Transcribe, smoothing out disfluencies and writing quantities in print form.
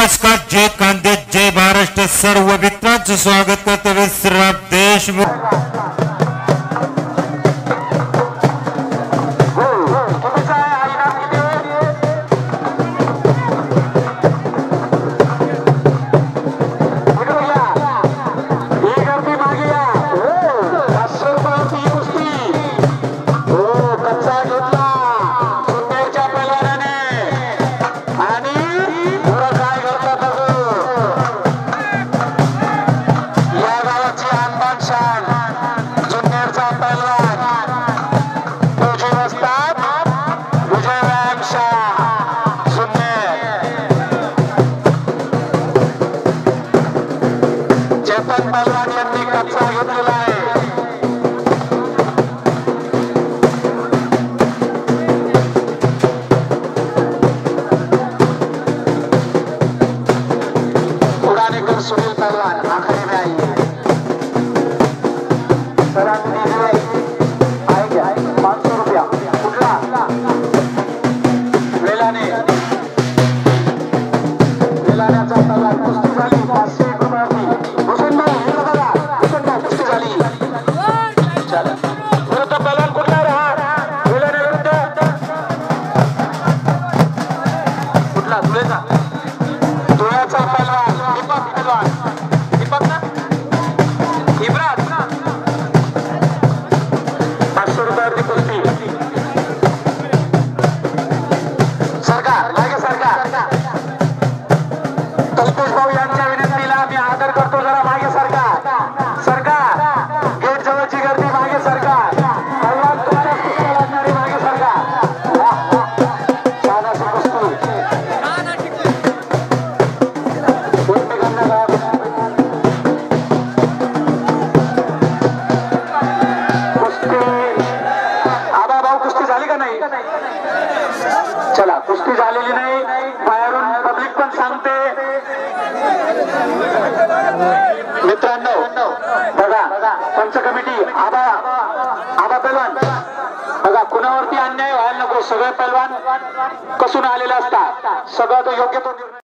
नमस्कार, जय कांदे, जय महाराष्ट्र. सर्व मित्रांचं स्वागत करतो विश्राम देशमुख. सुनील पहलवान आखिरी में आइए सर, आएंगे 500 रुपया कुठला वेलाण्याचा पहलवान कुस्ती झाली 501 रुपयाची. भूषण भाऊ हे बघा, भूषण भाऊ कुस्ती झाली. चला विरुद्ध पहलवान कुठला रहा वेलाण्या विरुद्ध कुठला धुळेचा पहलवान दीपक ना इब्राज 500 रुपयाची कुस्ती. सरकार मागे सरकार. कल्पेश भाऊ यांच्या विनंतीला मी आदर करतो, जरा मागे सरकार. सरकार गेट जवळची गर्दी मागे सरकार. पहलवान तुमच्या कुस्त्या लागणारी मागे सरकार. छान अशी कुस्ती. चला कुस्ती झालेली नाही, बाहेरून पब्लिक पण सांगते. मित्रांनो बघा, पंच कमिटी आबा पहलवान बघा, कुणावरती अन्याय व्हायला नको. सगळे पहलवान कसून आलेले असतात, सगळं तो योग्य तो